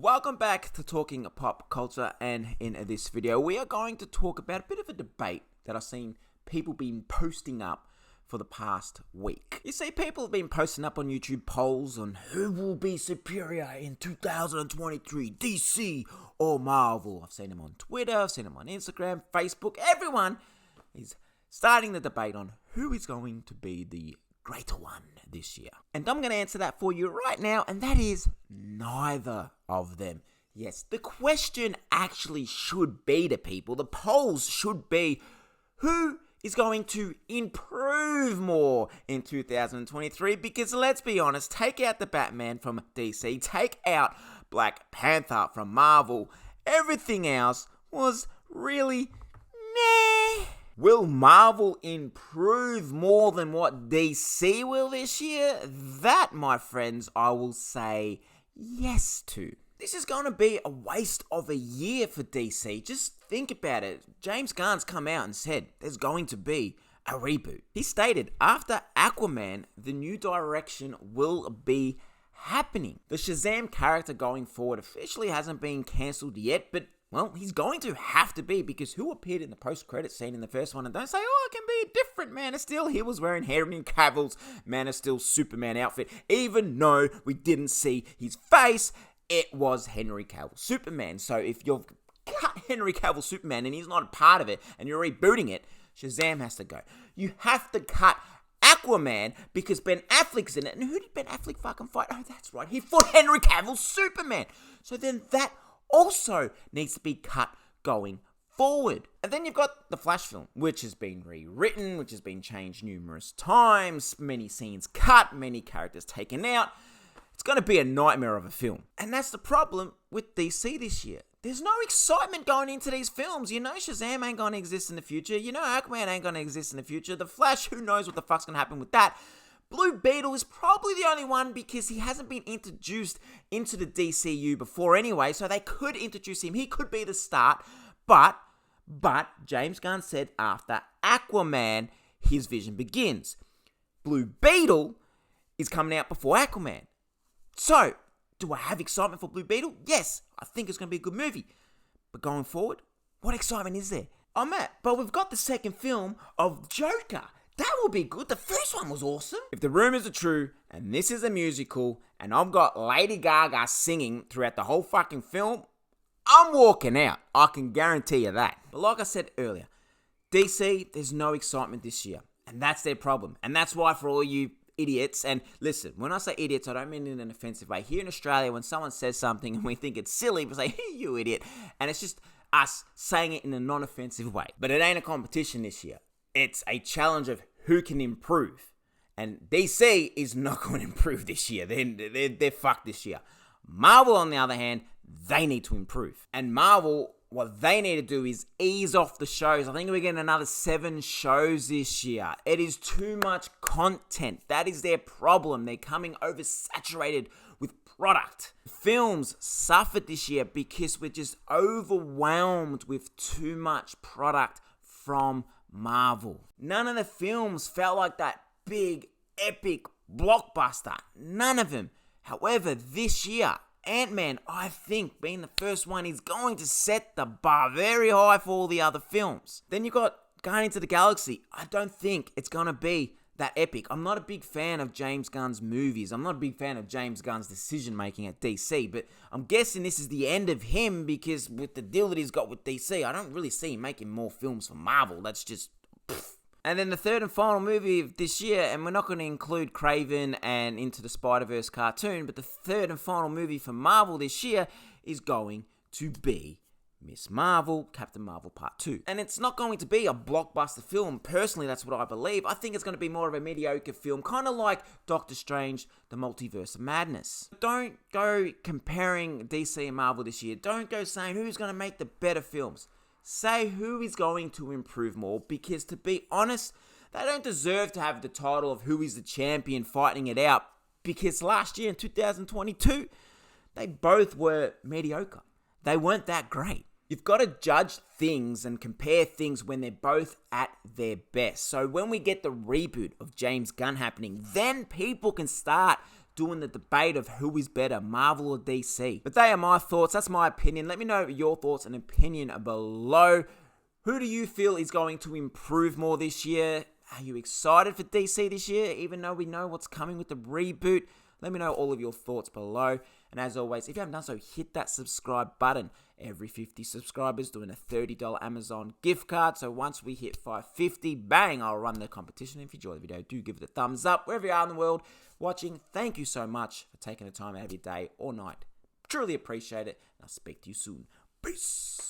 Welcome back to Talking Pop Culture, and in this video we are going to talk about a bit of a debate that I've seen people been posting up for the past week. You see, people have been posting up on YouTube polls on who will be superior in 2023, DC or Marvel. I've seen them on Twitter, I've seen them on Instagram, Facebook. Everyone is starting the debate on who is going to be the greater one this year. And I'm going to answer that for you right now, and that is neither of them. Yes, the question actually should be to people, the polls should be, who is going to improve more in 2023? Because let's be honest, take out the Batman from DC, take out Black Panther from Marvel, everything else was really meh. Will Marvel improve more than what DC will this year? That, my friends, I will say yes to. This is going to be a waste of a year for DC. Just think about it. James Gunn's come out and said there's going to be a reboot. He stated after Aquaman, the new direction will be happening. The Shazam character going forward officially hasn't been cancelled yet, but well, he's going to have to be, because who appeared in the post-credit scene in the first one? And don't say, oh, it can be a different Man of Steel. He was wearing Henry Cavill's Man of Steel Superman outfit. Even though we didn't see his face, it was Henry Cavill Superman. So if you've cut Henry Cavill Superman and he's not a part of it and you're rebooting it, Shazam has to go. You have to cut Aquaman because Ben Affleck's in it. And who did Ben Affleck fucking fight? Oh, that's right. He fought Henry Cavill Superman. So then that also needs to be cut going forward. And then you've got the Flash film, which has been rewritten, which has been changed numerous times, many scenes cut, many characters taken out. It's going to be a nightmare of a film. And that's the problem with DC this year. There's no excitement going into these films. You know Shazam ain't going to exist in the future. You know Aquaman ain't going to exist in the future. The Flash, who knows what the fuck's going to happen with that. Blue Beetle is probably the only one because he hasn't been introduced into the DCU before anyway, so they could introduce him. He could be the start, but James Gunn said after Aquaman, his vision begins. Blue Beetle is coming out before Aquaman. So, do I have excitement for Blue Beetle? Yes, I think it's going to be a good movie. But going forward, what excitement is there? I'm at, but we've got the second film of Joker. That will be good. The first one was awesome. If the rumors are true, and this is a musical, and I've got Lady Gaga singing throughout the whole fucking film, I'm walking out. I can guarantee you that. But like I said earlier, DC, there's no excitement this year. And that's their problem. And that's why for all you idiots, and listen, when I say idiots, I don't mean it in an offensive way. Here in Australia, when someone says something and we think it's silly, we say, hey, you idiot. And it's just us saying it in a non-offensive way. But it ain't a competition this year. It's a challenge of who can improve. And DC is not going to improve this year. They're fucked this year. Marvel, on the other hand, they need to improve. And Marvel, what they need to do is ease off the shows. I think we're getting another 7 shows this year. It is too much content. That is their problem. They're coming oversaturated with product. Films suffered this year because we're just overwhelmed with too much product from Marvel. None of the films felt like that big, epic blockbuster. None of them. However, this year, Ant-Man, I think, being the first one, is going to set the bar very high for all the other films. Then you got Guardians of the Galaxy. I don't think it's going to be that epic. I'm not a big fan of James Gunn's movies. I'm not a big fan of James Gunn's decision-making at DC, but I'm guessing this is the end of him because with the deal that he's got with DC, I don't really see him making more films for Marvel. That's just pfft. And then the third and final movie of this year, and we're not going to include Kraven and Into the Spider-Verse cartoon, but the third and final movie for Marvel this year is going to be Miss Marvel, Captain Marvel Part 2. And it's not going to be a blockbuster film. Personally, that's what I believe. I think it's going to be more of a mediocre film, kind of like Doctor Strange, The Multiverse of Madness. Don't go comparing DC and Marvel this year. Don't go saying who's going to make the better films. Say who is going to improve more, because to be honest, they don't deserve to have the title of who is the champion fighting it out, because last year in 2022, they both were mediocre. They weren't that great. You've got to judge things and compare things when they're both at their best. So when we get the reboot of James Gunn happening, then people can start doing the debate of who is better, Marvel or DC. But they are my thoughts. That's my opinion. Let me know your thoughts and opinion below. Who do you feel is going to improve more this year? Are you excited for DC this year, even though we know what's coming with the reboot? Let me know all of your thoughts below. And as always, if you haven't done so, hit that subscribe button. Every 50 subscribers doing a $30 Amazon gift card. So once we hit 550, bang, I'll run the competition. If you enjoy the video, do give it a thumbs up. Wherever you are in the world watching, thank you so much for taking the time out of your day or night. Truly appreciate it. And I'll speak to you soon. Peace.